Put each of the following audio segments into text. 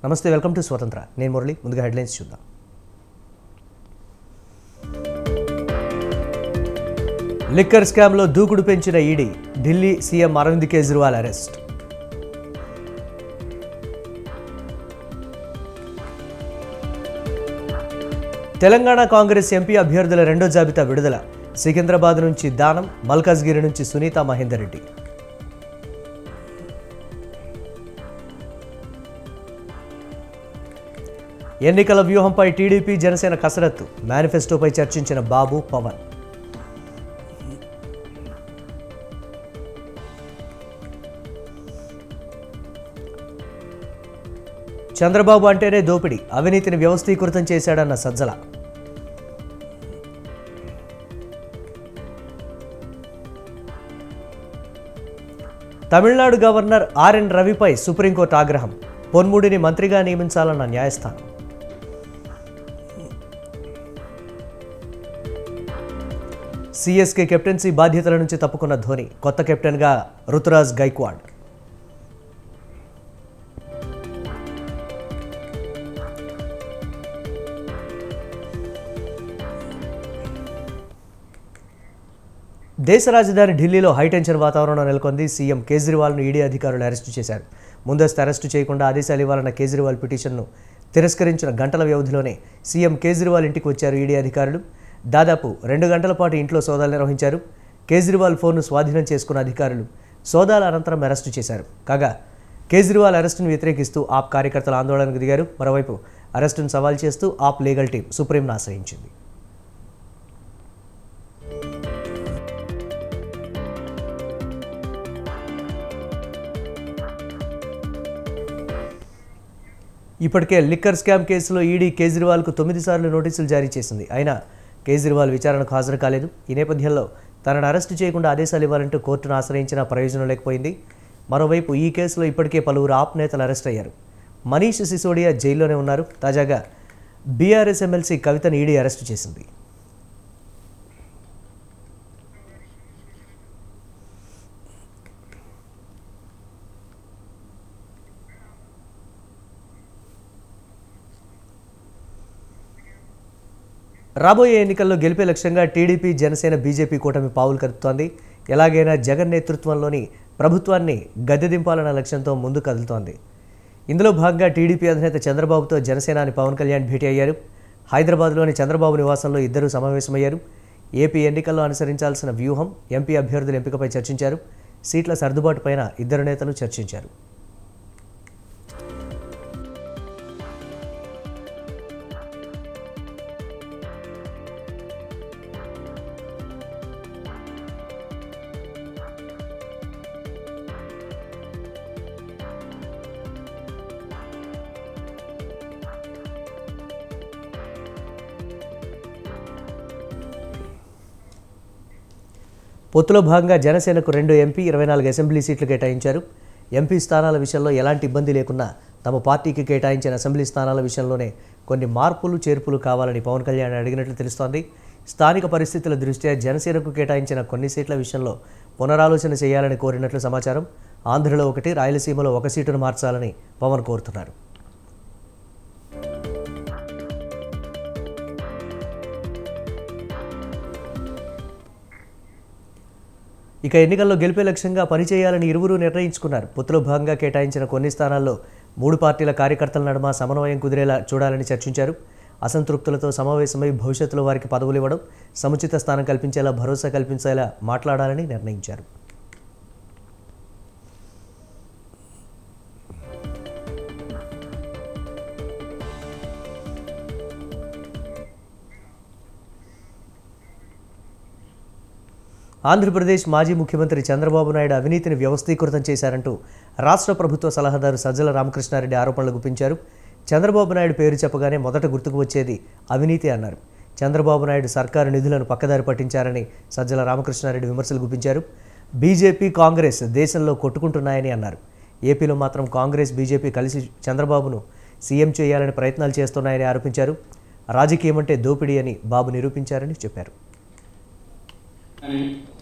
నమస్తే, welcome to స్వతంత్ర. నేను మురళి. ముందుగా హెడ్లైన్స్ చూద్దాం. లిక్కర్ స్కామ్లో దూకుడు పెంచిన ED, Delhi CM Arvind Kejriwal arrest. Telangana Congress MP అభ్యర్థుల రెండో జాబితా విడుదల. సికింద్రాబాద్ నుంచి దానం, మల్కాజ్గిరి నుంచి సునీత మహేందర్ రెడ్డి. ఎన్నికల వ్యూహంపై టీడీపీ జనసేన కసరత్తు. మేనిఫెస్టోపై చర్చించిన బాబు, పవన్. చంద్రబాబు అంటేనే దోపిడీ, అవినీతిని వ్యవస్థీకృతం చేశాడన్న సజ్జల. తమిళనాడు గవర్నర్ ఆర్ఎన్ రవిపై సుప్రీంకోర్టు ఆగ్రహం. పొన్ముడిని మంత్రిగా నియమించాలన్న న్యాయస్థానం. సిఎస్కే కెప్టెన్సీ బాధ్యతల నుంచి తప్పుకున్న ధోని, కొత్త కెప్టెన్గా రుతురాజ్ గైక్వాడ్. దేశ రాజధాని ఢిల్లీలో హైటెన్షన్ వాతావరణం నెలకొంది. సీఎం కేజ్రీవాల్ను ఈడీ అధికారులు అరెస్టు చేశారు. ముందస్తు అరెస్టు చేయకుండా ఆదేశాలు ఇవ్వాలన్న కేజ్రీవాల్ పిటిషన్ను తిరస్కరించిన గంటల వ్యవధిలోనే సీఎం కేజ్రీవాల్ ఇంటికి వచ్చారు ఈడీ అధికారులు. దాదాపు 2 గంటల పాటు ఇంట్లో సోదాలు నిర్వహించారు. కేజ్రీవాల్ ఫోన్ను స్వాధీనం చేసుకున్న అధికారులు సోదాల అనంతరం అరెస్టు చేశారు. కాగా కేజ్రీవాల్ అరెస్టును వ్యతిరేకిస్తూ ఆప్ కార్యకర్తలు ఆందోళనకు దిగారు. మరోవైపు అరెస్టును సవాల్ చేస్తూ ఆప్ లీగల్ టీం సుప్రీంను ఆశ్రయించింది. ఇప్పటికే లిక్కర్ స్కామ్ కేసులో ఈడీ కేజ్రీవాల్కు 9 సార్లు నోటీసులు జారీ చేసింది. అయినా కేజ్రీవాల్ విచారణకు హాజరు కాలేదు. ఈ నేపథ్యంలో తనను అరెస్టు చేయకుండా ఆదేశాలు ఇవ్వాలంటూ కోర్టును ఆశ్రయించిన ప్రయోజనం లేకపోయింది. మరోవైపు ఈ కేసులో ఇప్పటికే పలువురు ఆప్ నేతలు అరెస్ట్ అయ్యారు. మనీష్ సిసోడియా జైల్లోనే ఉన్నారు. తాజాగా బీఆర్ఎస్ ఎమ్మెల్సీ కవితను ఈడీ అరెస్టు చేసింది. రాబోయే ఎన్నికల్లో గెలిపే లక్ష్యంగా టీడీపీ, జనసేన, బీజేపీ కూటమి పావులు కదుపుతోంది. ఎలాగైనా జగన్ నేతృత్వంలోని ప్రభుత్వాన్ని గద్దె దింపాలన్న లక్ష్యంతో ముందు కదులుతోంది. ఇందులో భాగంగా టీడీపీ అధినేత చంద్రబాబుతో జనసేనాని పవన్ కళ్యాణ్ భేటీ అయ్యారు. హైదరాబాద్లోని చంద్రబాబు నివాసంలో ఇద్దరూ సమావేశమయ్యారు. ఏపీ ఎన్నికల్లో అనుసరించాల్సిన వ్యూహం, ఎంపీ అభ్యర్థుల ఎంపికపై చర్చించారు. సీట్ల సర్దుబాటుపైన ఇద్దరు నేతలు చర్చించారు. పొత్తులో భాగంగా జనసేనకు 2 ఎంపీ, 24 అసెంబ్లీ సీట్లు కేటాయించారు. ఎంపీ స్థానాల విషయంలో ఎలాంటి ఇబ్బంది లేకున్నా తమ పార్టీకి కేటాయించిన అసెంబ్లీ స్థానాల విషయంలోనే కొన్ని మార్పులు చేర్పులు కావాలని పవన్ కళ్యాణ్ అడిగినట్లు తెలుస్తోంది. స్థానిక పరిస్థితుల దృష్ట్యా జనసేనకు కేటాయించిన కొన్ని సీట్ల విషయంలో పునరాలోచన చేయాలని కోరినట్లు సమాచారం. ఆంధ్రలో 1, రాయలసీమలో 1 సీటును మార్చాలని పవన్ కోరుతున్నారు. ఇక ఎన్నికల్లో గెలిపే లక్ష్యంగా పనిచేయాలని ఇరువురు నిర్ణయించుకున్నారు. పొత్తులో భాగంగా కేటాయించిన కొన్ని స్థానాల్లో 3 పార్టీల కార్యకర్తల నడుమ సమన్వయం కుదిరేలా చూడాలని చర్చించారు. అసంతృప్తులతో సమావేశమై భవిష్యత్తులో వారికి పదవులు ఇవ్వడం, సముచిత స్థానం కల్పించేలా, భరోసా కల్పించేలా మాట్లాడాలని నిర్ణయించారు. ఆంధ్రప్రదేశ్ మాజీ ముఖ్యమంత్రి చంద్రబాబు నాయుడు అవినీతిని వ్యవస్థీకృతం చేశారంటూ రాష్ట్ర ప్రభుత్వ సలహాదారు సజ్జల రామకృష్ణారెడ్డి ఆరోపణలు గుప్పించారు. చంద్రబాబు నాయుడు పేరు చెప్పగానే మొదట గుర్తుకు వచ్చేది అవినీతి అన్నారు. చంద్రబాబు నాయుడు సర్కారు నిధులను పక్కదారి పట్టించారని సజ్జల రామకృష్ణారెడ్డి విమర్శలు గుప్పించారు. బీజేపీ, కాంగ్రెస్ దేశంలో కొట్టుకుంటున్నాయని అన్నారు. ఏపీలో మాత్రం కాంగ్రెస్, బీజేపీ కలిసి చంద్రబాబును సీఎం చేయాలని ప్రయత్నాలు చేస్తున్నాయని ఆరోపించారు. రాజకీయం అంటే దోపిడీ అని బాబు నిరూపించారని చెప్పారు.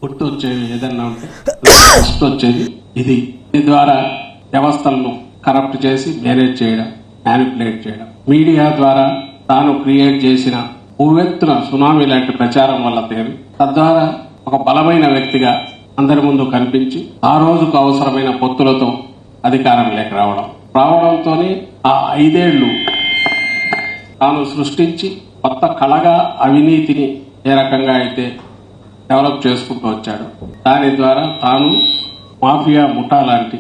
పుట్టు వచ్చేది ఏదన్నా ఉంటే ఫస్ట్ వచ్చేది ఇది. దీని ద్వారా వ్యవస్థలను కరప్ట్ చేసి మేనేజ్ చేయడం, మ్యానిపులేట్ చేయడం, మీడియా ద్వారా తాను క్రియేట్ చేసిన ఉవ్వెత్తున సునామీ లాంటి ప్రచారం వల్ల తేలి తద్వారా ఒక బలమైన వ్యక్తిగా అందరి ముందు కనిపించి ఆ రోజుకు అవసరమైన పొత్తులతో అధికారం లేక రావడంతోనే ఆ 5 ఏళ్లు తాను సృష్టించి కొత్త కళగా అవినీతిని ఏ రకంగా అయితే డెవలప్ చేసుకుంటూ వచ్చాడు, దాని ద్వారా తాను మాఫియా ముఠా లాంటి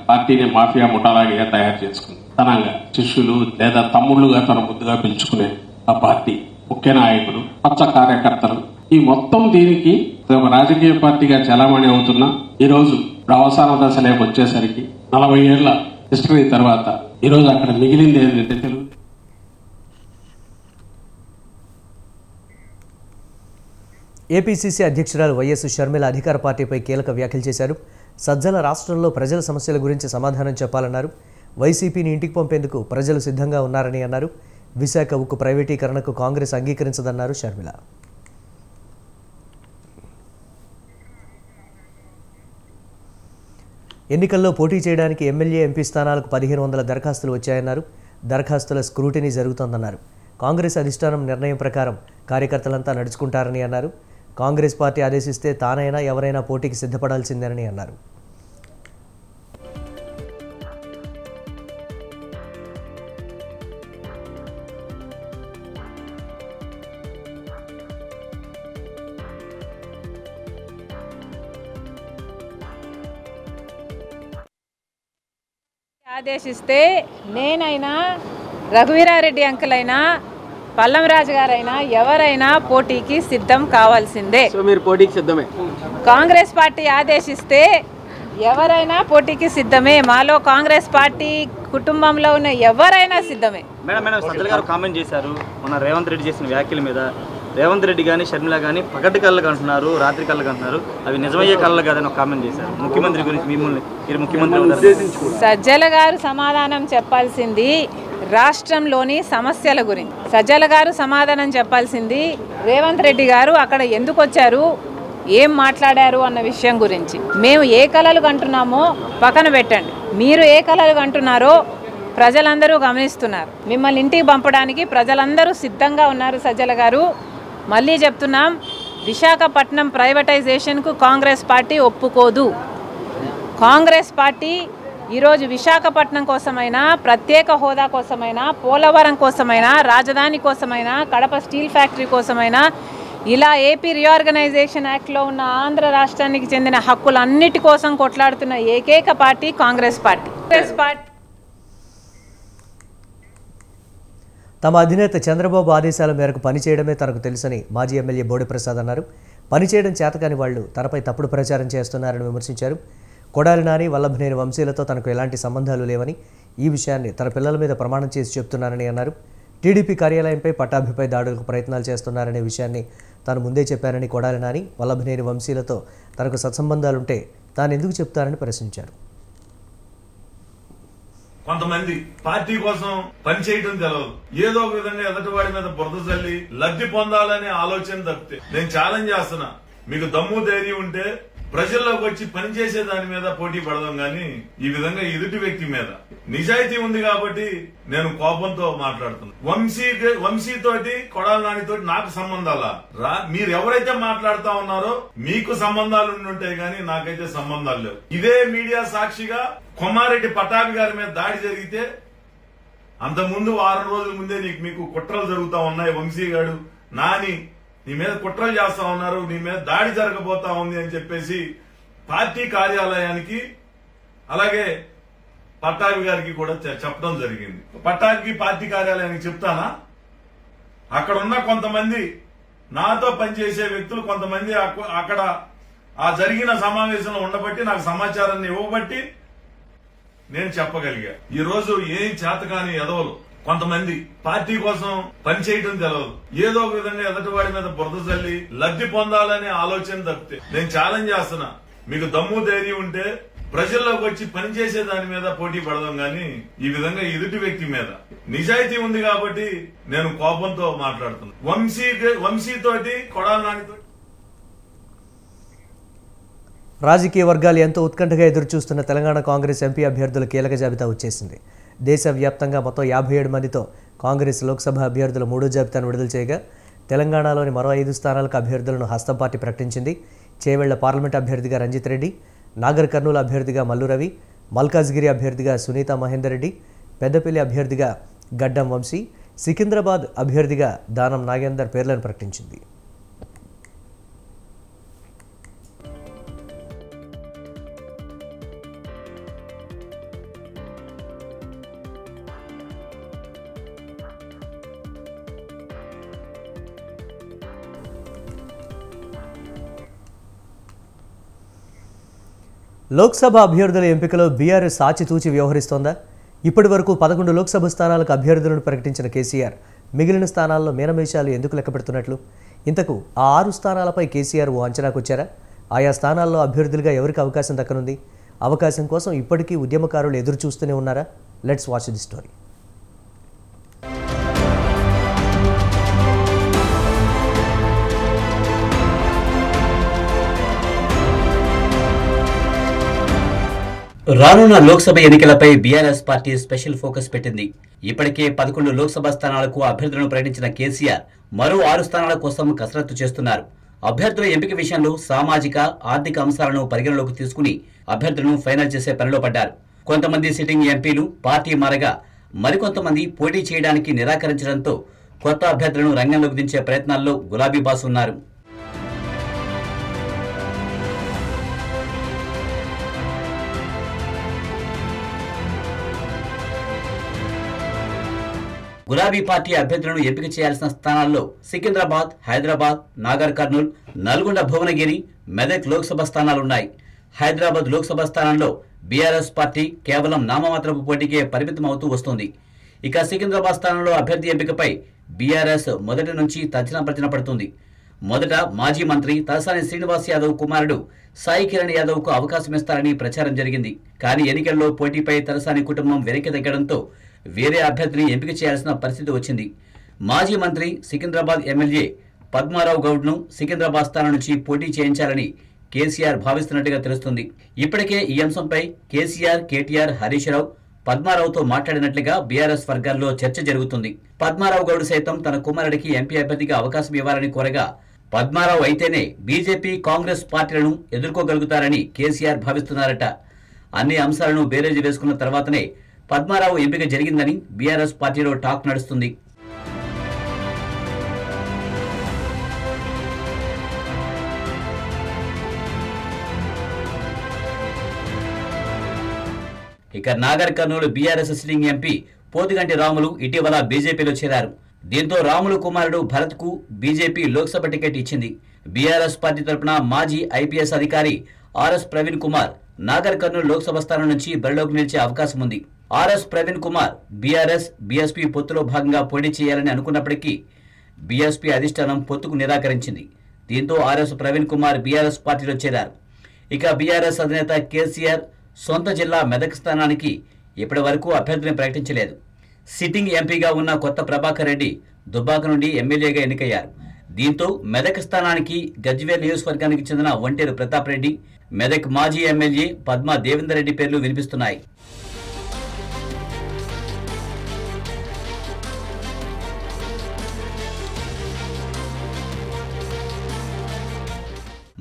పార్టీని మాఫియా ముఠాలాగా తయారు చేసుకుంది. తనంగా శిష్యులు లేదా తమ్ముళ్లుగా తన ముద్దుగా పిలుచుకునే ఆ పార్టీ ముఖ్య నాయకులు, పచ్చ కార్యకర్తలు, ఈ మొత్తం దీనికి ఒక రాజకీయ పార్టీగా చలామణి అవుతున్న ఈ రోజు అవసాన దశలోకి వచ్చేసరికి 40 ఏళ్ల హిస్టరీ తర్వాత ఈ రోజు అక్కడ మిగిలింది ఏంటంటే తెలుగు. ఏపీసీసీ అధ్యక్షురాలు వైఎస్ షర్మిల అధికార పార్టీపై కీలక వ్యాఖ్యలు చేశారు. సజ్జల రాష్ట్రంలో ప్రజల సమస్యల గురించి సమాధానం చెప్పాలన్నారు. వైసీపీని ఇంటికి పంపేందుకు ప్రజలు సిద్ధంగా ఉన్నారని అన్నారు. విశాఖ ఉక్కు ప్రైవేటీకరణకు కాంగ్రెస్ అంగీకరించదన్నారు షర్మిల. ఎన్నికల్లో పోటీ చేయడానికి ఎమ్మెల్యే, ఎంపీ స్థానాలకు 1500 దరఖాస్తులు వచ్చాయన్నారు. దరఖాస్తుల స్క్రూటినీ జరుగుతోందన్నారు. కాంగ్రెస్ అధిష్టానం నిర్ణయం ప్రకారం కార్యకర్తలంతా నడుచుకుంటారని అన్నారు. కాంగ్రెస్ పార్టీ ఆదేశిస్తే తానైనా ఎవరైనా పోటీకి సిద్ధపడాల్సిందేనని అన్నారు. ఆదేశిస్తే నేనైనా, రఘువీరారెడ్డి అంకుల్ అయినా, పల్లంరాజు గారైనా ఎవరైనా పోటీకి సిద్ధం కావాల్సిందే. సో మీరు పోటీకి సిద్ధమే? కాంగ్రెస్ పార్టీ ఆదేశిస్తే ఎవరైనా పోటీకి సిద్ధమే. మాలో కాంగ్రెస్ పార్టీ కుటుంబంలో ఉన్న ఎవరైనా సిద్ధమే. మేడం సజ్జల గారు కామెంట్ చేశారు మన రేవంత్ రెడ్డి చేసిన వ్యాఖ్యల మీద. రేవంత్ రెడ్డి కానీ షర్మిల కానీ పగటి కళ్ళకు అంటున్నారు, రాత్రి కళ్ళకు అంటున్నారు, అవి నిజమయ్యే కళ్ళ కాదని ఒక కామెంట్ చేశారు. ముఖ్యమంత్రి గురించి మీరు ముఖ్యమంత్రి సజ్జల గారు సమాధానం చెప్పాల్సింది రాష్ట్రంలోని సమస్యల గురించి. సజ్జల గారు సమాధానం చెప్పాల్సింది రేవంత్ రెడ్డి గారు అక్కడ ఎందుకు వచ్చారు, ఏం మాట్లాడారు అన్న విషయం గురించి. మేము ఏ కలలు కంటున్నామో పక్కన పెట్టండి, మీరు ఏ కలలు కంటున్నారో ప్రజలందరూ గమనిస్తున్నారు. మిమ్మల్ని ఇంటికి పంపడానికి ప్రజలందరూ సిద్ధంగా ఉన్నారు. సజ్జల గారు మళ్ళీ చెప్తున్నాం, విశాఖపట్నం ప్రైవేటైజేషన్కు కాంగ్రెస్ పార్టీ ఒప్పుకోదు. కాంగ్రెస్ పార్టీ ఈరోజు విశాఖపట్నం కోసమైనా, ప్రత్యేక హోదా కోసమైనా, పోలవరం కోసమైనా, రాజధాని కోసమైనా, కడప స్టీల్ ఫ్యాక్టరీ కోసమైనా, ఇలా ఏపీ రీఆర్గనైజేషన్ యాక్ట్లో ఉన్న ఆంధ్ర రాష్ట్రానికి చెందిన హక్కులన్నిటి కోసం కొట్లాడుతున్న ఏకైక పార్టీ కాంగ్రెస్ పార్టీ. తమ అధినేత చంద్రబాబు ఆదేశాల మేరకు పనిచేయడమే తనకు తెలుసని మాజీ ఎమ్మెల్యే బోడిప్రసాద్ అన్నారు. పనిచేయడం చేతకాని వాళ్లు తనపై తప్పుడు ప్రచారం చేస్తున్నారని విమర్శించారు. కొడాలి నాని, వల్లభనేని వంశీలతో తనకు ఎలాంటి సంబంధాలు లేవని, ఈ విషయాన్ని తన పిల్లల మీద ప్రమాణం చేసి చెప్తున్నారని అన్నారు. టీడీపీ కార్యాలయంపై పట్టాభిపై దాడులకు ప్రయత్నాలు చేస్తున్నారనే విషయాన్ని తాను ముందే చెప్పారని కొడాలి నాని, వల్లభనేని వంశీలతో తనకు సత్సంబంధాలుంటే తాను ఎందుకు చెప్తారని ప్రశ్నించారు. కొంతమంది పార్టీ కోసం పనిచేయడం తెలవదు, ఏదో ఒక విధంగా ఎదుటి వాడి మీద బురద చల్లి లబ్ధి పొందాలనే ఆలోచన తప్పితే. నేను ఛాలెంజ్ చేస్తున్నా, మీకు దమ్ము ధైర్యం ఉంటే ప్రజల్లోకి వచ్చి పనిచేసే దాని మీద పోటీ పడదాం గాని ఈ విధంగా ఎదుటి వ్యక్తి మీద. నిజాయితీ ఉంది కాబట్టి నేను కోపంతో మాట్లాడుతున్నా. వంశీతోటి, కొడాలి నానితోటి నాకు సంబంధాలా? మీరు ఎవరైతే మాట్లాడుతా ఉన్నారో మీకు సంబంధాలు ఉండుంటాయి గానీ నాకైతే సంబంధాలు లేవు. ఇదే మీడియా సాక్షిగా కొమ్మారెడ్డి పటాభి గారి మీద దాడి జరిగితే అంతకుముందు 6 రోజుల ముందే మీకు కుట్రలు జరుగుతా ఉన్నాయి. వంశీ గారు, నాని నీ మీద కుట్రలు చేస్తా ఉన్నారు, నీ మీద దాడి జరగబోతా ఉంది అని చెప్పేసి పార్టీ కార్యాలయానికి అలాగే పట్టాభి గారికి కూడా చెప్పడం జరిగింది. పట్టాభికి పార్టీ కార్యాలయానికి చెప్తానా? అక్కడ ఉన్న కొంతమంది నాతో పనిచేసే వ్యక్తులు కొంతమంది అక్కడ ఆ జరిగిన సమావేశంలో ఉండబట్టి నాకు సమాచారాన్ని ఇవ్వబట్టి నేను చెప్పగలిగా. ఈ రోజు ఏం చేతకాని ఎదవలు కొంతమంది పార్టీ కోసం పనిచేయడం తెలవదు, ఏదో ఒక విధంగా ఎదుటి వాడి మీద బురద చల్లి లబ్ధి పొందాలనే ఆలోచన తప్పితే. నేను ఛాలెంజ్ చేస్తున్నా, మీకు దమ్ము ధైర్యం ఉంటే ప్రజల్లోకి వచ్చి పనిచేసే దాని మీద పోటీ పడదాం గాని ఈ విధంగా ఎదుటి వ్యక్తి మీద. నిజాయితీ ఉంది కాబట్టి నేను కోపంతో మాట్లాడుతున్నా. వంశీతోటి, కొడాలి నానితో. రాజకీయ వర్గాలు ఎంతో ఉత్కంఠగా ఎదురుచూస్తున్న తెలంగాణ కాంగ్రెస్ ఎంపీ అభ్యర్థుల కీలక జాబితా వచ్చేసింది. దేశవ్యాప్తంగా మొత్తం 57 మందితో కాంగ్రెస్ లోక్సభ అభ్యర్థుల మూడో జాబితాను విడుదల చేయగా తెలంగాణలోని మరో 5 స్థానాలకు అభ్యర్థులను హస్తం పార్టీ ప్రకటించింది. చేవెళ్ల పార్లమెంట్ అభ్యర్థిగా రంజిత్ రెడ్డి, నాగర్ కర్నూలు అభ్యర్థిగా మల్లు రవి, మల్కాజ్గిరి అభ్యర్థిగా సునీత మహేందర్ రెడ్డి, పెద్దపల్లి అభ్యర్థిగా గడ్డం వంశీ, సికింద్రాబాద్ అభ్యర్థిగా దానం నాగేందర్ పేర్లను ప్రకటించింది. లోక్సభ అభ్యర్థుల ఎంపికలో బీఆర్ఎస్ ఆచితూచి వ్యవహరిస్తోందా? ఇప్పటి వరకు 11 లోక్సభ స్థానాలకు అభ్యర్థులను ప్రకటించిన కేసీఆర్ మిగిలిన స్థానాల్లో మేనమేషాలు ఎందుకు లెక్కపెడుతున్నట్లు? ఇంతకు ఆ 6 స్థానాలపై కేసీఆర్ ఓ అంచనాకు వచ్చారా? ఆయా స్థానాల్లో అభ్యర్థులుగా ఎవరికి అవకాశం దక్కనుంది? అవకాశం కోసం ఇప్పటికీ ఉద్యమకారులు ఎదురు చూస్తూనే ఉన్నారా? Let's watch the story. రానున్న లోక్సభ ఎన్నికలపై బీఆర్ఎస్ పార్టీ స్పెషల్ ఫోకస్ పెట్టింది. ఇప్పటికే 11 లోక్సభ స్థానాలకు అభ్యర్థులను ప్రకటించిన కేసీఆర్ మరో 6 స్థానాల కోసం కసరత్తు చేస్తున్నారు. అభ్యర్థుల ఎంపిక విషయంలో సామాజిక, ఆర్థిక అంశాలను పరిగణలోకి తీసుకుని అభ్యర్థులను ఫైనల్ చేసే పనిలో పడ్డారు. కొంతమంది సిట్టింగ్ ఎంపీలు పార్టీ మారగా మరికొంతమంది పోటీ చేయడానికి నిరాకరించడంతో కొత్త అభ్యర్థులను రంగంలోకి దించే ప్రయత్నాల్లో గులాబీ బాస్ ఉన్నారు. గులాబీ పార్టీ అభ్యర్థులను ఎంపిక చేయాల్సిన స్థానాల్లో సికింద్రాబాద్, హైదరాబాద్, నాగర్ కర్నూల్, నల్గొండ, భువనగిరి, మెదక్ లోక్సభ స్థానాలున్నాయి. హైదరాబాద్ లోక్సభ స్థానంలో బీఆర్ఎస్ పార్టీ కేవలం నామమాత్రపు పోటీకే పరిమితమవుతూ వస్తోంది. ఇక సికింద్రాబాద్ స్థానంలో అభ్యర్థి ఎంపికపై బీఆర్ఎస్ మొదటి నుంచి తర్జన పడుతుంది. మొదట మాజీ మంత్రి తలసాని శ్రీనివాస్ యాదవ్ కుమారుడు సాయి కిరణ్ యాదవ్కు అవకాశం ఇస్తారని ప్రచారం జరిగింది. కానీ ఎన్నికల్లో పోటీపై తలసాని కుటుంబం వెనక్కి తగ్గడంతో వేరే అభ్యర్థిని ఎంపిక చేయాల్సిన పరిస్థితి వచ్చింది. మాజీ మంత్రి సికింద్రాబాద్ ఎమ్మెల్యే పద్మారావు గౌడ్ను సికింద్రాబాద్ స్థానం నుంచి పోటీ చేయించాలని కేసీఆర్ భావిస్తున్నట్టుగా తెలుస్తుంది. ఇప్పటికే ఈ అంశంపై కేసీఆర్, కేటీఆర్, హరీష్ రావు, పద్మారావుతో మాట్లాడినట్లుగా బీఆర్ఎస్ వర్గాల్లో చర్చ జరుగుతుంది. పద్మారావు గౌడ్ సైతం తన కుమారుడికి ఎంపీ అభ్యర్థిగా అవకాశం ఇవ్వాలని కోరగా పద్మారావు అయితేనే బీజేపీ, కాంగ్రెస్ పార్టీలను ఎదుర్కోగలుగుతారని కేసీఆర్ భావిస్తున్నారట. అన్ని అంశాలను బేరేజీ వేసుకున్న తర్వాతనే పద్మారావు ఎంపిక జరిగిందని బీఆర్ఎస్ పార్టీలో టాక్ నడుస్తుంది. ఇక Nagar Kurnool BRS sitting MP Pothuganti Ramulu ఇటీవల బీజేపీలో చేరారు. దీంతో రాములు కుమారుడు భరత్ కు బీజేపీ లోక్సభ టికెట్ ఇచ్చింది. బీఆర్ఎస్ పార్టీ తరపున మాజీ ఐపీఎస్ అధికారి ఆర్ఎస్ ప్రవీణ్ కుమార్ నాగర్ కర్నూలు లోక్సభ స్థానం నుంచి బరిలోకి నిలిచే అవకాశం ఉంది. RS Praveen Kumar BRS, BSP పొత్తులో భాగంగా పోటీ చేయాలని అనుకున్నప్పటికీ బీఎస్పీ అధిష్టానం పొత్తుకు నిరాకరించింది. దీంతో ఆర్ఎస్ ప్రవీణ్ కుమార్ బీఆర్ఎస్ పార్టీలో చేరారు. ఇక బీఆర్ఎస్ అధినేత కేసీఆర్ సొంత జిల్లా మెదక్ స్థానానికి ఇప్పటి వరకు అభ్యర్థిని ప్రకటించలేదు. సిట్టింగ్ ఎంపీగా ఉన్న కొత్త ప్రభాకర్ రెడ్డి దుబ్బాక నుండి ఎమ్మెల్యేగా ఎన్నికయ్యారు. దీంతో మెదక్ స్థానానికి గజ్వేల్ నియోజకవర్గానికి చెందిన ఒంటేరు ప్రతాప్ రెడ్డి, మెదక్ మాజీ ఎమ్మెల్యే పద్మా దేవేందర్ రెడ్డి పేర్లు వినిపిస్తున్నాయి.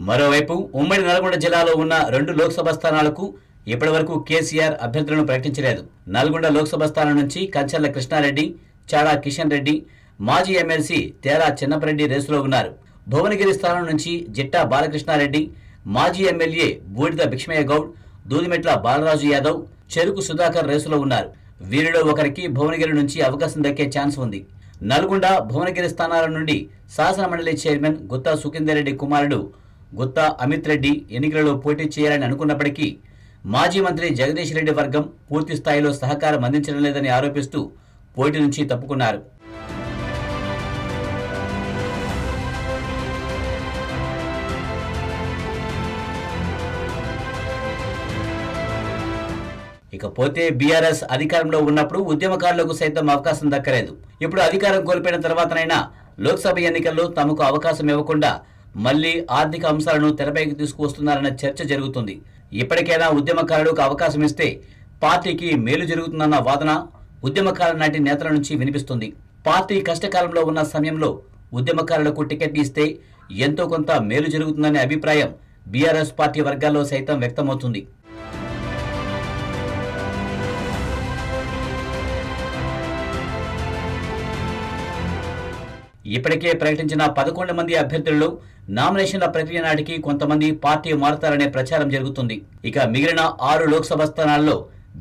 మరోవైపు ఉమ్మడి నల్గొండ జిల్లాలో ఉన్న 2 లోక్సభ స్థానాలకు ఇప్పటి వరకు కేసీఆర్ అభ్యర్థులను ప్రకటించలేదు. నల్గొండ లోక్సభ స్థానం నుంచి కంచర్ల కృష్ణారెడ్డి, చాడా కిషన్ రెడ్డి, మాజీ ఎమ్మెల్సీ తేరా చిన్నపరెడ్డి రేసులో ఉన్నారు. భువనగిరి స్థానం నుంచి జిట్టా బాలకృష్ణారెడ్డి, మాజీ ఎమ్మెల్యే బూడిద భిక్ష్మయ్య గౌడ్, దూదిమెట్ల బాలరాజు యాదవ్, చెరుకు సుధాకర్ రేసులో ఉన్నారు. వీరిలో ఒకరికి భువనగిరి నుంచి అవకాశం దక్కే ఛాన్స్ ఉంది. నల్గొండ, భువనగిరి స్థానాల నుండి శాసనమండలి చైర్మన్ గుత్తా సుఖేందర్ రెడ్డి కుమారుడు గుత్తా అమిత్ రెడ్డి ఎన్నికలలో పోటీ చేయాలని అనుకున్నప్పటికీ మాజీ మంత్రి జగదీష్ రెడ్డి వర్గం పూర్తి స్థాయిలో సహకారం అందించడం లేదని ఆరోపిస్తూ పోటీ నుంచి తప్పుకున్నారు. ఇకపోతే బీఆర్ఎస్ అధికారంలో ఉన్నప్పుడు ఉద్యమకారులకు సైతం అవకాశం దక్కలేదు. ఇప్పుడు అధికారం కోల్పోయిన తర్వాతనైనా లోక్సభ ఎన్నికల్లో తమకు అవకాశం ఇవ్వకుండా మళ్లీ ఆర్థిక అంశాలను తెరపైకి తీసుకువస్తున్నారన్న చర్చ జరుగుతుంది. ఇప్పటికైనా ఉద్యమకారులకు అవకాశం ఇస్తే పార్టీకి మేలు జరుగుతుందన్న వాదన ఉద్యమకారుల నాటి నేతల నుంచి వినిపిస్తుంది. పార్టీ కష్టకాలంలో ఉన్న సమయంలో ఉద్యమకారులకు టికెట్ ఇస్తే ఎంతో కొంత మేలు జరుగుతుందనే అభిప్రాయం బీఆర్ఎస్ పార్టీ వర్గాల్లో సైతం వ్యక్తమవుతుంది. ఇప్పటికే ప్రకటించిన 11 మంది అభ్యర్థుల్లో నామినేషన్ల ప్రక్రియ నాటికి కొంతమంది పార్టీ మారుతారనే ప్రచారం జరుగుతుంది. ఇక మిగిలిన 6 లోక్సభ స్థానాల్లో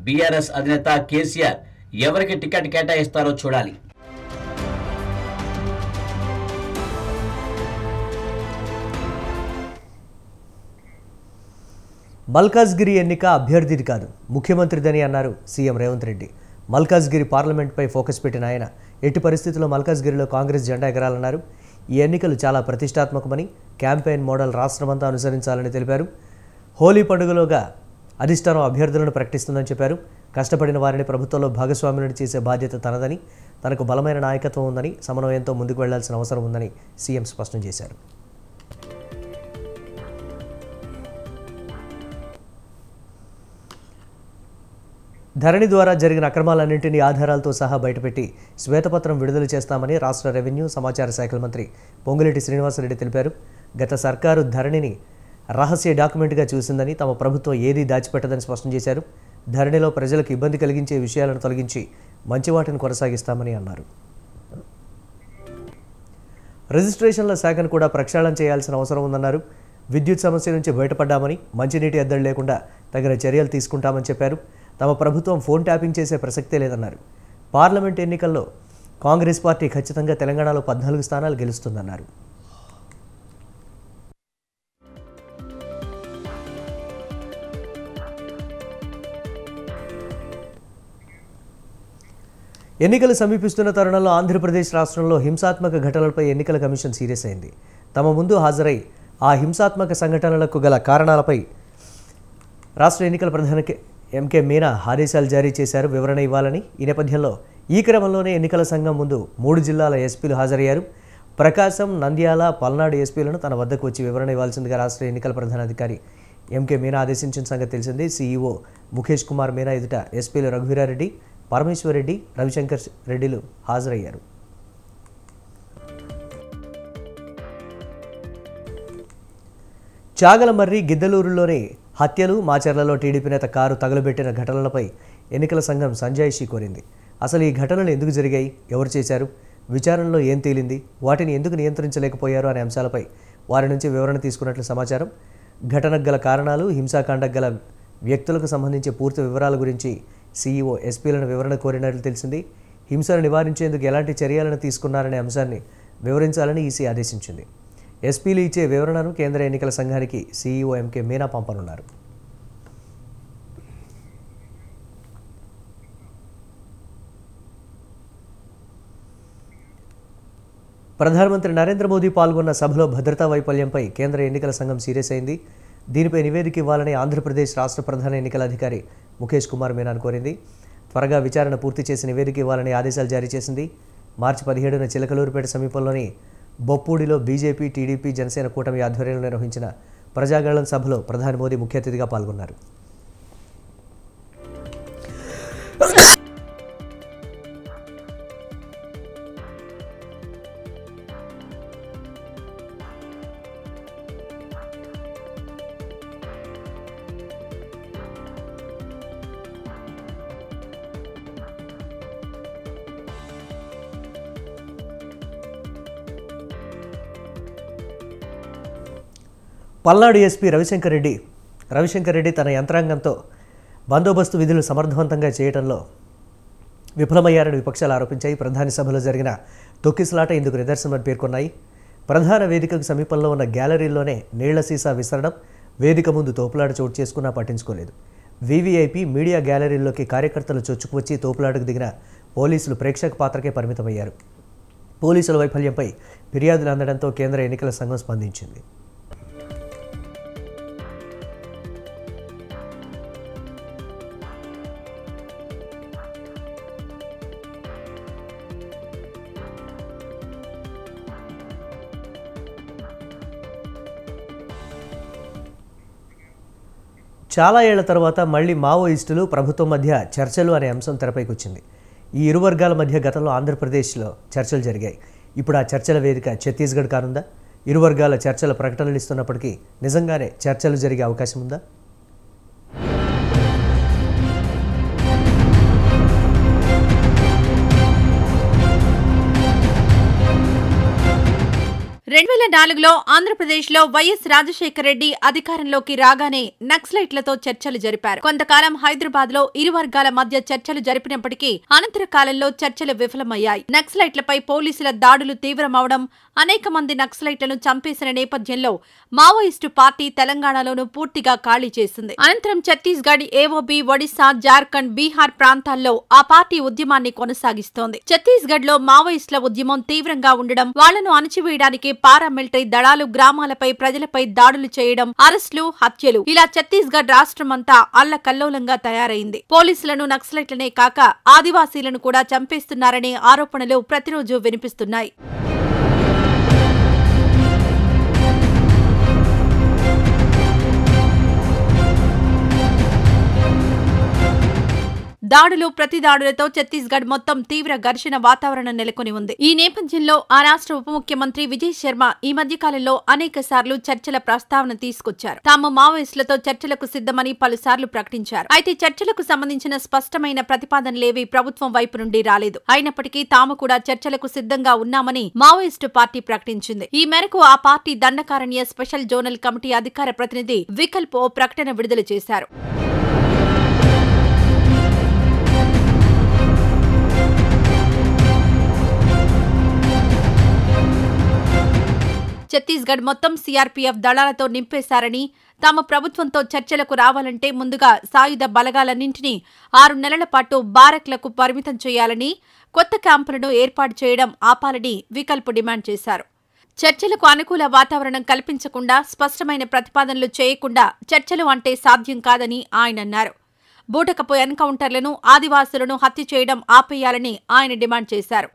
బీఆర్ఎస్ అధినేత కేసీఆర్ ఎవరికి టికెట్ కేటాయిస్తారో చూడాలి. మల్కాజ్గిరి ఎన్నిక అభ్యర్థిది కాదు, ముఖ్యమంత్రిదని అన్నారు సీఎం రేవంత్ రెడ్డి. మల్కాజ్గిరి పార్లమెంట్పై ఫోకస్ పెట్టిన ఆయన ఎట్టి పరిస్థితుల్లో మల్కాజ్గిరిలో కాంగ్రెస్ జెండా ఎగరాలన్నారు. ఈ ఎన్నికలు చాలా ప్రతిష్టాత్మకమని, క్యాంపెయిన్ మోడల్ రాష్ట్రమంతా అనుసరించాలని తెలిపారు. హోలీ పండుగలోగా అధిష్టానం అభ్యర్థులను ప్రకటిస్తుందని చెప్పారు. కష్టపడిన వారిని ప్రభుత్వంలో భాగస్వాములను చేసే బాధ్యత తనదని, తనకు బలమైన నాయకత్వం ఉందని, సమన్వయంతో ముందుకు వెళ్లాల్సిన అవసరం ఉందని సీఎం స్పష్టం చేశారు. ధరణి ద్వారా జరిగిన అక్రమాలన్నింటినీ ఆధారాలతో సహా బయటపెట్టి శ్వేతపత్రం విడుదల చేస్తామని రాష్ట్ర రెవెన్యూ సమాచార శాఖల మంత్రి పొంగులేటి శ్రీనివాసరెడ్డి తెలిపారు. గత సర్కారు ధరణిని రహస్య డాక్యుమెంట్గా చూసిందని, తమ ప్రభుత్వం ఏదీ దాచిపెట్టదని స్పష్టం చేశారు. ధరణిలో ప్రజలకు ఇబ్బంది కలిగించే విషయాలను తొలగించి మంచి వాటిని కొనసాగిస్తామని అన్నారు. రిజిస్ట్రేషన్ల శాఖను కూడా ప్రక్షాళన చేయాల్సిన అవసరం ఉందన్నారు. విద్యుత్ సమస్య నుంచి బయటపడ్డామని, మంచినీటి ఎద్దడి లేకుండా తగిన చర్యలు తీసుకుంటామని చెప్పారు. తమ ప్రభుత్వం ఫోన్ ట్యాపింగ్ చేసే ప్రసక్తే లేదన్నారు. పార్లమెంట్ ఎన్నికల్లో కాంగ్రెస్ పార్టీ ఖచ్చితంగా తెలంగాణలో 14 స్థానాలు గెలుస్తుందన్నారు. ఎన్నికలు సమీపిస్తున్న తరుణంలో ఆంధ్రప్రదేశ్ రాష్ట్రంలో హింసాత్మక ఘటనలపై ఎన్నికల కమిషన్ సీరియస్ అయింది. తమ ముందు హాజరై ఆ హింసాత్మక సంఘటనలకు గల కారణాలపై రాష్ట్ర ఎన్నికల ప్రధాన ఎంకే మీనా ఆదేశాలు జారీ చేశారు, వివరణ ఇవ్వాలని. ఈ నేపథ్యంలో ఈ క్రమంలోనే ఎన్నికల సంఘం ముందు 3 జిల్లాల ఎస్పీలు హాజరయ్యారు. ప్రకాశం, నంద్యాల, పల్నాడు ఎస్పీలను తన వద్దకు వచ్చి వివరణ ఇవ్వాల్సిందిగా రాష్ట్ర ఎన్నికల ప్రధానాధికారి ఎంకే మీనా ఆదేశించిన సంగతి తెలిసింది. సీఈఓ ముఖేష్ కుమార్ మీనా ఎదుట ఎస్పీలు రఘువీరారెడ్డి, పరమేశ్వర్ రెడ్డి, రవిశంకర్ రెడ్డిలు హాజరయ్యారు. చాగలమర్రి, గిద్దలూరులోని హత్యలు, మాచర్లలో టీడీపీ నేత కారు తగలబెట్టిన ఘటనలపై ఎన్నికల సంఘం సంజాయిషీ కోరింది. అసలు ఈ ఘటనలు ఎందుకు జరిగాయి, ఎవరు చేశారు, విచారణలో ఏం తేలింది, వాటిని ఎందుకు నియంత్రించలేకపోయారు అనే అంశాలపై వారి నుంచి వివరణ తీసుకున్నట్లు సమాచారం. ఘటనకు గల కారణాలు, హింసాకాండకు గల వ్యక్తులకు సంబంధించి పూర్తి వివరాల గురించి సీఈఓ ఎస్పీలను వివరణ కోరినట్లు తెలిసింది. హింసను నివారించేందుకు ఎలాంటి చర్యలను తీసుకున్నారనే అంశాన్ని వివరించాలని ఈసీ ఆదేశించింది. ఎస్పీలు ఇచ్చే వివరణను కేంద్ర ఎన్నికల సంఘానికి సీఈఓ ఎంకే మీనా పంపనున్నారు. ప్రధానమంత్రి నరేంద్ర మోదీ పాల్గొన్న సభలో భద్రతా వైఫల్యంపై కేంద్ర ఎన్నికల సంఘం సీరియస్ అయింది. దీనిపై నివేదిక ఇవ్వాలని ఆంధ్రప్రదేశ్ రాష్ట్ర ప్రధాన ఎన్నికల అధికారి ముఖేష్ కుమార్ మీనాను కోరింది. త్వరగా విచారణ పూర్తి చేసి నివేదిక ఇవ్వాలని ఆదేశాలు జారీ చేసింది. మార్చి 17న చిలకలూరుపేట సమీపంలోని బొప్పూడిలో బీజేపీ, టీడీపీ, జనసేన కూటమి ఆధ్వర్యంలో నిర్వహించిన ప్రజాగళం సభలో ప్రధాని మోదీ ముఖ్య అతిథిగా పాల్గొన్నారు. పల్నాడు ఎస్పీ రవిశంకర్ రెడ్డి తన యంత్రాంగంతో బందోబస్తు విధులు సమర్థవంతంగా చేయడంలో విఫలమయ్యారని విపక్షాలు ఆరోపించాయి. ప్రధాని సభలో జరిగిన తొక్కిసలాట ఇందుకు నిదర్శనమని పేర్కొన్నాయి. ప్రధాన వేదికకు సమీపంలో ఉన్న గ్యాలరీలోనే నీళ్ల సీసా విసరడం, వేదిక ముందు తోపులాట చోటు చేసుకున్నా పట్టించుకోలేదు. వీవీఐపీ మీడియా గ్యాలరీలోకి కార్యకర్తలు చొచ్చుకువచ్చి తోపులాటకు దిగిన పోలీసులు ప్రేక్షక పాత్రకే పరిమితమయ్యారు. పోలీసుల వైఫల్యంపై ఫిర్యాదులు అందడంతో కేంద్ర ఎన్నికల సంఘం స్పందించింది. చాలా ఏళ్ల తర్వాత మళ్ళీ మావోయిస్టులు ప్రభుత్వం మధ్య చర్చలు అనే అంశం తెరపైకి వచ్చింది. ఈ ఇరు వర్గాల మధ్య గతంలో ఆంధ్రప్రదేశ్లో చర్చలు జరిగాయి. ఇప్పుడు ఆ చర్చల వేదిక ఛత్తీస్గఢ్ కానుందా? ఇరు వర్గాల చర్చల ప్రకటనలు ఇస్తున్నప్పటికీ నిజంగానే చర్చలు జరిగే అవకాశం ఉందా? లో ఆంధ్రప్రదేశ్లో వైఎస్ రాజశేఖర రెడ్డి అధికారంలోకి రాగానే నక్సలైట్లతో చర్చలు జరిపారు. కొంతకాలం హైదరాబాద్లో ఇరు వర్గాల మధ్య చర్చలు జరిపినప్పటికీ అనంతర కాలంలో చర్చలు విఫలమయ్యాయి. నక్సలైట్లపై పోలీసుల దాడులు తీవ్రమవడం, అనేక మంది నక్సలైట్లను చంపేసిన నేపథ్యంలో మావోయిస్టు పార్టీ తెలంగాణలోనూ పూర్తిగా ఖాళీ చేసింది. అనంతరం ఛత్తీస్గఢ్, ఏఓబీ, ఒడిశా, జార్ఖండ్, బీహార్ ప్రాంతాల్లో ఆ పార్టీ ఉద్యమాన్ని కొనసాగిస్తోంది. ఛత్తీస్గఢ్ లో మావోయిస్టుల ఉద్యమం తీవ్రంగా ఉండడం, వాళ్లను అణచివేయడానికి పారామిలిటరీ దళాలు గ్రామాలపై ప్రజలపై దాడులు చేయడం, అరెస్టులు, హత్యలు, ఇలా ఛత్తీస్గఢ్ రాష్ట్రమంతా అల్లకల్లోలంగా తయారైంది. పోలీసులను, నక్సలైట్లనే కాక ఆదివాసీలను కూడా చంపేస్తున్నారనే ఆరోపణలు ప్రతిరోజు వినిపిస్తున్నాయి. దాడులు, ప్రతిదాడులతో ఛత్తీస్గఢ్ మొత్తం తీవ్ర ఘర్షణ వాతావరణం నెలకొని ఉంది. ఈ నేపథ్యంలో ఆ రాష్ట్ర ఉప ముఖ్యమంత్రి విజయ్ శర్మ ఈ మధ్యకాలంలో అనేక సార్లు చర్చల ప్రస్తావన తీసుకొచ్చారు. తాము మావోయిస్టులతో చర్చలకు సిద్ధమని పలుసార్లు ప్రకటించారు. అయితే చర్చలకు సంబంధించిన స్పష్టమైన ప్రతిపాదనలేవి ప్రభుత్వం వైపు నుండి రాలేదు. అయినప్పటికీ తాము కూడా చర్చలకు సిద్ధంగా ఉన్నామని మావోయిస్టు పార్టీ ప్రకటించింది. ఈ మేరకు ఆ party Dandakaranya special zonal committee అధికార ప్రతినిధి వికల్ప్ ఓ ప్రకటన విడుదల చేశారు. ఛత్తీస్గఢ్ మొత్తం సీఆర్పీఎఫ్ దళాలతో నింపేశారని, తాము ప్రభుత్వంతో చర్చలకు రావాలంటే ముందుగా సాయుధ బలగాలన్నింటినీ 6 నెలల పాటు బారక్లకు పరిమితం చేయాలని, కొత్త క్యాంపులను ఏర్పాటు చేయడం ఆపాలని వికల్ప్ డిమాండ్ చేశారు. చర్చలకు అనుకూల వాతావరణం కల్పించకుండా, స్పష్టమైన ప్రతిపాదనలు చేయకుండా చర్చలు అంటే సాధ్యం కాదని ఆయన అన్నారు. బూటకపు ఎన్కౌంటర్లను, ఆదివాసులను హత్య చేయడం ఆపేయాలని ఆయన డిమాండ్ చేశారు.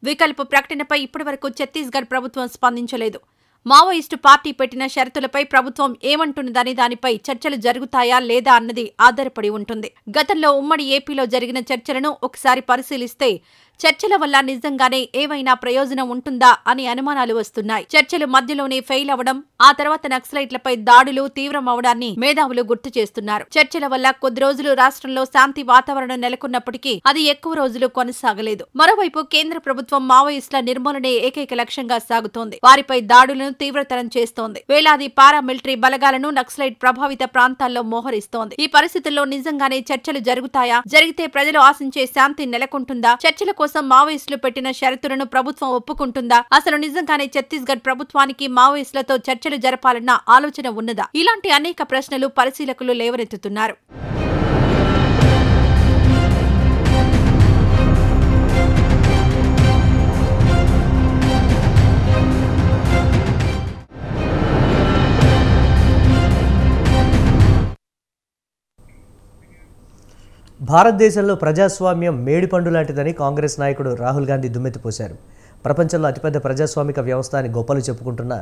వికల్ప్ ప్రకటనపై ఇప్పటివరకు ఛత్తీస్గఢ్ ప్రభుత్వం స్పందించలేదు. మావోయిస్టు పార్టీ పెట్టిన షరతులపై ప్రభుత్వం ఏమంటున్నదని దానిపై చర్చలు జరుగుతాయా లేదా అన్నది ఆధారపడి ఉంటుంది. గతంలో ఉమ్మడి ఏపీలో జరిగిన చర్చలను ఒకసారి పరిశీలిస్తే చర్చల వల్ల నిజంగానే ఏవైనా ప్రయోజనం ఉంటుందా అని అనుమానాలు వస్తున్నాయి. చర్చలు మధ్యలోనే ఫెయిల్ అవడం, ఆ తర్వాత నక్సలైట్లపై దాడులు తీవ్రమవడాన్ని మేధావులు గుర్తు చేస్తున్నారు. చర్చల వల్ల కొద్ది రోజులు రాష్ట్రంలో శాంతి వాతావరణం నెలకొన్నప్పటికీ అది ఎక్కువ రోజులు కొనసాగలేదు. మరోవైపు కేంద్ర ప్రభుత్వం మావోయిస్టుల నిర్మూలనే ఏకైక లక్ష్యంగా సాగుతోంది. వారిపై దాడులను తీవ్రతరం చేస్తోంది. వేలాది పారామిలిటరీ బలగాలను నక్సలైట్ ప్రభావిత ప్రాంతాల్లో మోహరిస్తోంది. ఈ పరిస్థితుల్లో నిజంగానే చర్చలు జరుగుతాయా? జరిగితే ప్రజలు ఆశించే శాంతి నెలకొంటుందా? చర్చల కోసం మావోయిస్టులు పెట్టిన షరతులను ప్రభుత్వం ఒప్పుకుంటుందా? అసలు నిజంగానే ఛత్తీస్గఢ్ ప్రభుత్వానికి మావోయిస్టులతో చర్చలు జరపాలన్న ఆలోచన ఉన్నదా? ఇలాంటి అనేక ప్రశ్నలు పరిశీలకులు లేవనెత్తుతున్నారు. భారతదేశంలో ప్రజాస్వామ్యం మేడిపండు లాంటిదని కాంగ్రెస్ నాయకుడు రాహుల్ గాంధీ దుమ్మెత్తిపోశారు. ప్రపంచంలో అతిపెద్ద ప్రజాస్వామిక వ్యవస్థ అని గొప్పలు చెప్పుకుంటున్న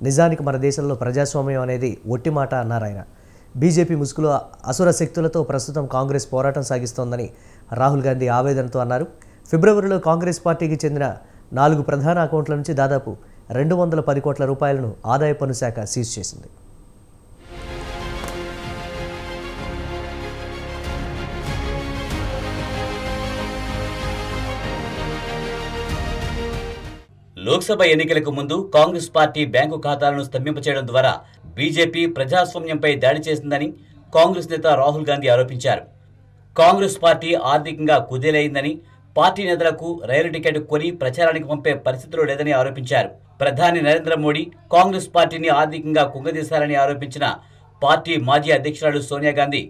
నిజానికి మన దేశంలో ప్రజాస్వామ్యం అనేది ఒట్టి మాట అన్నారు ఆయన. బీజేపీ ముసుగులో అసుర శక్తులతో ప్రస్తుతం కాంగ్రెస్ పోరాటం సాగిస్తోందని రాహుల్ గాంధీ ఆవేదనతో అన్నారు. ఫిబ్రవరిలో కాంగ్రెస్ పార్టీకి చెందిన 4 ప్రధాన అకౌంట్ల నుంచి దాదాపు 210 కోట్ల రూపాయలను ఆదాయ పన్ను శాఖ సీజ్ చేసింది. లోక్సభ ఎన్నికలకు ముందు కాంగ్రెస్ పార్టీ బ్యాంకు ఖాతాలను స్తంభింపచేయడం ద్వారా బీజేపీ ప్రజాస్వామ్యంపై దాడి చేసిందని కాంగ్రెస్ నేత రాహుల్ గాంధీ ఆరోపించారు. కాంగ్రెస్ పార్టీ ఆర్థికంగా కుదేలైందని, పార్టీ నేతలకు రైలు టికెట్ కొని ప్రచారానికి పంపే పరిస్థితులు లేదని ఆరోపించారు. ప్రధాని నరేంద్ర మోడీ కాంగ్రెస్ పార్టీని ఆర్థికంగా కుంగదీశారని ఆరోపించిన పార్టీ మాజీ అధ్యక్షురాలు సోనియా గాంధీ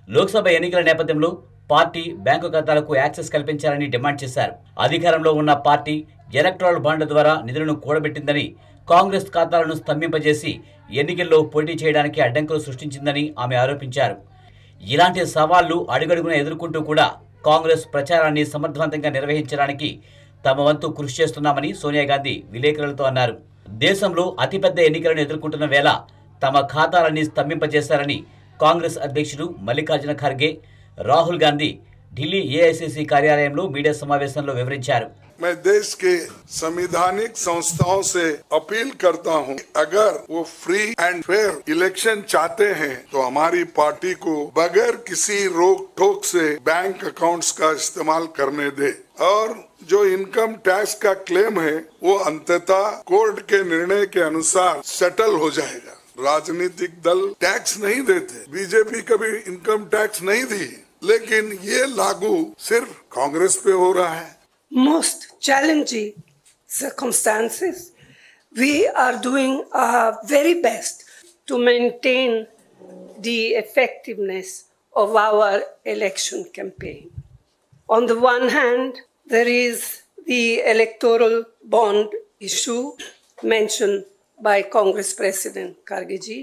లోక్సభ ఎన్నికల నేపథ్యంలో పార్టీ బ్యాంకు ఖాతాలకు యాక్సెస్ కల్పించాలని డిమాండ్ చేశారు. అధికారంలో ఉన్న పార్టీ ఎలక్ట్రల్ బాండ్ల ద్వారా నిధులను కూడబెట్టిందని, కాంగ్రెస్ ఖాతాలను స్తంభింపజేసి ఎన్నికల్లో పోటీ చేయడానికి అడ్డంకులు సృష్టించిందని ఆమె ఆరోపించారు. ఇలాంటి సవాళ్లు అడుగడుగున ఎదుర్కొంటూ కూడా కాంగ్రెస్ ప్రచారాన్ని సమర్థవంతంగా నిర్వహించడానికి తమ వంతు కృషి చేస్తున్నామని సోనియా గాంధీ విలేకరులతో అన్నారు. దేశంలో అతిపెద్ద ఎన్నికలను ఎదుర్కొంటున్న వేళ తమ ఖాతాలన్నీ స్తంభింపజేశారని కాంగ్రెస్ అధ్యక్షుడు మల్లికార్జున ఖర్గే, రాహుల్ గాంధీ ఢిల్లీ ఏఐసీసీ కార్యాలయంలో మీడియా సమావేశంలో వివరించారు. मैं देश के संवैधानिक संस्थाओं से अपील करता हूं, अगर वो फ्री एंड फेयर इलेक्शन चाहते हैं तो हमारी पार्टी को बगैर किसी रोक टोक से बैंक अकाउंट्स का इस्तेमाल करने दे और जो इनकम टैक्स का क्लेम है वो अंततः कोर्ट के निर्णय के अनुसार सेटल हो जाएगा. राजनीतिक दल टैक्स नहीं देते, बीजेपी कभी इनकम टैक्स नहीं दी, लेकिन ये लागू सिर्फ कांग्रेस पे हो रहा है. Most challenging circumstances, we are doing our very best to maintain the effectiveness of our election campaign. On the one hand, there is the electoral bond issue mentioned by Congress President Kharge,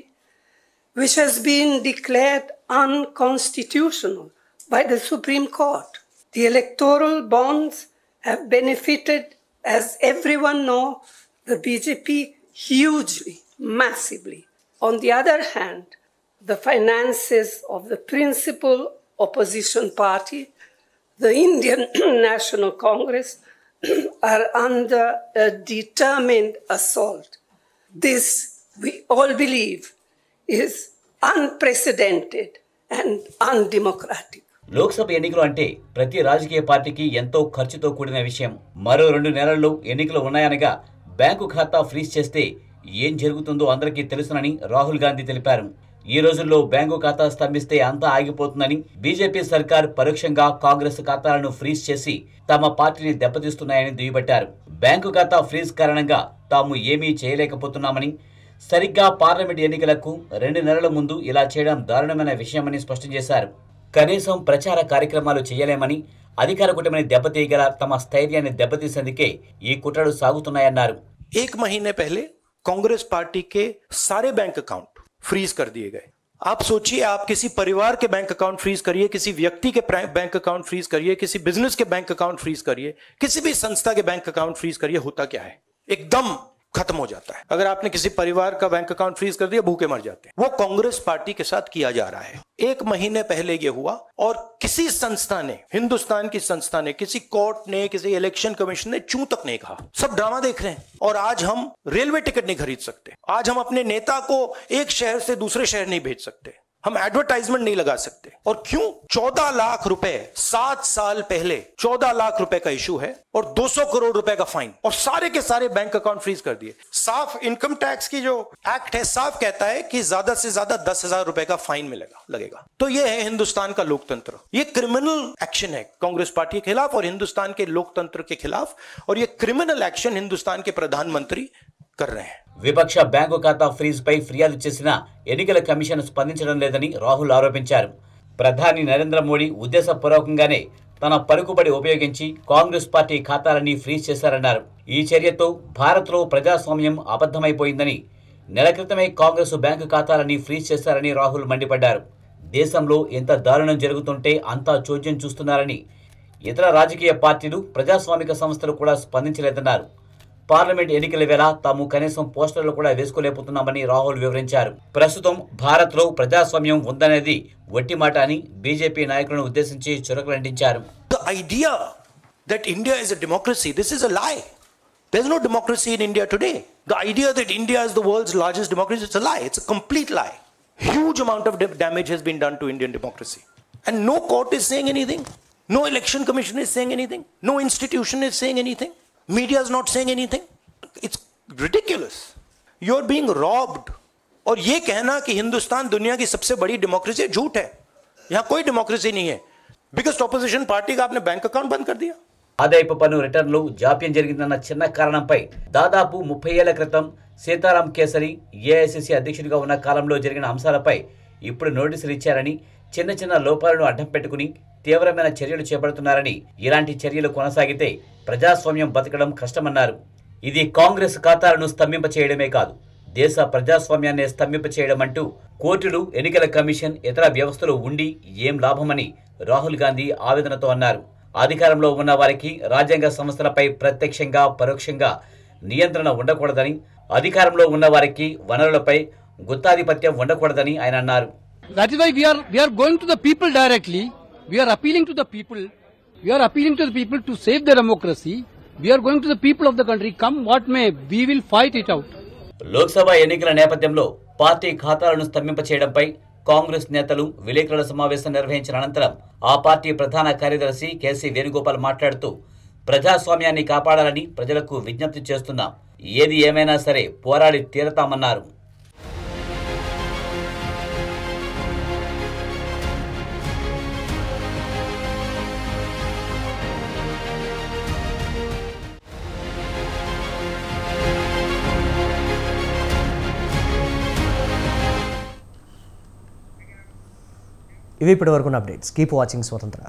which has been declared unconstitutional by the Supreme Court. The electoral bonds have benefited, as everyone knows, the BJP hugely, massively. On the other hand, the finances of the principal opposition party, the Indian National Congress, are under a determined assault. This, we all believe, is unprecedented and undemocratic. Lok Sabha ఎన్నికలు అంటే ప్రతి రాజకీయ పార్టీకి ఎంతో ఖర్చుతో కూడిన విషయం. మరో 2 నెలల్లో ఎన్నికలు ఉన్నాయనగా బ్యాంకు ఖాతా ఫ్రీజ్ చేస్తే ఏం జరుగుతుందో అందరికీ తెలుసునని రాహుల్ గాంధీ తెలిపారు. ఈ రోజుల్లో బ్యాంకు ఖాతా స్తంభిస్తే అంతా ఆగిపోతుందని బీజేపీ సర్కార్ పరోక్షంగా కాంగ్రెస్ ఖాతాలను ఫ్రీజ్ చేసి తమ పార్టీని దెబ్బతీస్తున్నాయని దుయ్యబట్టారు. బ్యాంకు ఖాతా ఫ్రీజ్ కారణంగా తాము ఏమీ చేయలేకపోతున్నామని, సరిగ్గా పార్లమెంట్ ఎన్నికలకు 2 నెలల ముందు ఇలా చేయడం దారుణమైన విషయమని స్పష్టం చేశారు. కనీసం ప్రచార కార్యక్రమాలు చేయలేమని, అధికార కూటమిని దెబ్బతీయగల తమ స్థైర్యాన్ని దెబ్బతీసేందుకే ఈ కుట్రలు సాగుతున్నాయన్నారు. 1 महीने पहले कांग्रेस पार्टी के सारे बैंक अकाउंट फ्रीज कर दिए गए. आप सोचिए, आप किसी परिवार के बैंक अकाउंट फ्रीज करिए, किसी व्यक्ति के बैंक अकाउंट फ्रीज करिए, किसी बिजनेस के बैंक अकाउंट फ्रीज करिए, किसी भी संस्था के बैंक अकाउंट फ्रीज करिए, होता क्या है? एकदम खत्म हो जाता है. अगर आपने किसी परिवार का बैंक अकाउंट फ्रीज कर दिया, भूखे मर जाते हैं. वो कांग्रेस पार्टी के साथ किया जा रहा है. 1 महीने पहले ये हुआ और किसी संस्था ने, हिंदुस्तान की संस्था ने, किसी कोर्ट ने, किसी इलेक्शन कमीशन ने चूं तक नहीं कहा. सब ड्रामा देख रहे हैं. और आज हम रेलवे टिकट नहीं खरीद सकते. आज हम अपने नेता को एक शहर से दूसरे शहर नहीं भेज सकते. हम एडवर्टाइजमेंट नहीं लगा सकते. और क्यों? 14 लाख रुपए 7 साल पहले 14 लाख रुपए का इशू है और 200 करोड़ रुपए का फाइन, और सारे के सारे बैंक अकाउंट फ्रीज कर दिए. साफ इनकम टैक्स की जो एक्ट है साफ कहता है कि ज्यादा से ज्यादा 10,000 रुपए का फाइन लगेगा. तो ये है हिंदुस्तान का लोकतंत्र. ये क्रिमिनल एक्शन है कांग्रेस पार्टी के खिलाफ और हिंदुस्तान के लोकतंत्र के खिलाफ, और ये क्रिमिनल एक्शन हिंदुस्तान के प्रधानमंत्री कर रहे हैं. విపక్ష బ్యాంకు ఖాతా ఫ్రీజ్ పై ఫిర్యాదు చేసినా ఎన్నికల కమిషన్ స్పందించడం లేదని రాహుల్ ఆరోపించారు. ప్రధాని నరేంద్ర మోడీ ఉద్దేశపూర్వకంగానే తన పలుకుబడి ఉపయోగించి కాంగ్రెస్ పార్టీ ఖాతాలన్నీ ఫ్రీజ్ చేశారన్నారు. ఈ చర్యతో భారత్లో ప్రజాస్వామ్యం అబద్ధమైపోయిందని, నెల క్రితమే కాంగ్రెస్ బ్యాంకు ఖాతాలన్నీ ఫ్రీజ్ చేశారని రాహుల్ మండిపడ్డారు. దేశంలో ఎంత దారుణం జరుగుతుంటే అంతా చోద్యం చూస్తున్నారని, ఇతర రాజకీయ పార్టీలు, ప్రజాస్వామిక సంస్థలు కూడా స్పందించలేదన్నారు. పార్లమెంట్ ఎన్నికల వేళ తాము కనీసం పోస్టర్లు కూడా వేసుకోలేకపోతున్నామని రాహుల్ వివరించారు. ప్రస్తుతం భారత్లో ప్రజాస్వామ్యం ఉందనేది వట్టి మాట అని బీజేపీ నాయకులను ఉద్దేశించి చురకలంటించారు. The idea that India is a democracy, this is a lie. There is no democracy in India today. The idea that India is the world's largest democracy, it's a lie. It's a complete lie. Huge amount of damage has been done to Indian democracy. And no court is saying anything. No election commission is saying anything. No institution is saying anything. Media is not saying anything. It's ridiculous. You're being robbed. और ये कहना कि हिंदुस्तान दुनिया की सबसे बड़ी democracy झूठ है. यहाँ कोई डेमोक्रेसी नहीं है. बिगेस्ट ऑपोजिशन पार्टी का आपने बैंक अकाउंट बंद कर दिया. ఆదాయపు పన్ను రిటర్న్లు జాప్యం జరిగిందన్న చిన్న కారణంపై దాదాపు 30 ఏళ్ల క్రితం సీతారాం కేసరి ఏఐసీసీ అధ్యక్షుడిగా ఉన్న కాలంలో జరిగిన అంశాలపై ఇప్పుడు నోటీసులు ఇచ్చారని, చిన్న చిన్న లోపాలను అడ్డం పెట్టుకుని తీవ్రమైన చర్యలు చేపడుతున్నారని, ఇలాంటి చర్యలు కొనసాగితే ప్రజాస్వామ్యం బతకడం కష్టమన్నారు. ఇది కాంగ్రెస్ ఖాతాలను స్తంభింపచేయడమే కాదు, దేశ ప్రజాస్వామ్యాన్ని స్తంభింపచేయడం అంటూ కోర్టులు, ఎన్నికల కమిషన్, ఇతర వ్యవస్థలు ఉండి ఏం లాభమని రాహుల్ గాంధీ ఆవేదనతో అన్నారు. అధికారంలో ఉన్న వారికి రాజ్యాంగ సంస్థలపై ప్రత్యక్షంగా పరోక్షంగా నియంత్రణ ఉండకూడదని, అధికారంలో ఉన్న వారికి వనరులపై గుత్తాధిపత్యం ఉండకూడదని ఆయన అన్నారు. That is why we are going to the people directly. We are appealing to the people. We are appealing to the people to save the democracy. We are going to the people of the country. Come what may, we will fight it out. Lok Sabha ఎన్నికల నేపథ్యంలో party ఖాతాలను స్తంభింపచేయడంపై కాంగ్రెస్ నేతలు విలేకరుల సమావేశం నిర్వహించిన అనంతరం ఆ party ప్రధాన కార్యదర్శి కేసీ వేణుగోపాల్ మాట్లాడుతూ ప్రజాస్వామ్యాన్ని కాపాడాలని ప్రజలకు విజ్ఞప్తి చేస్తున్నాం. ఏది ఏమైనా సరే పోరాడి తీరతామన్నారు. ఇవి ఇప్పటివరకు అప్డేట్స్. కీప్ వాచింగ్ స్వతంత్ర.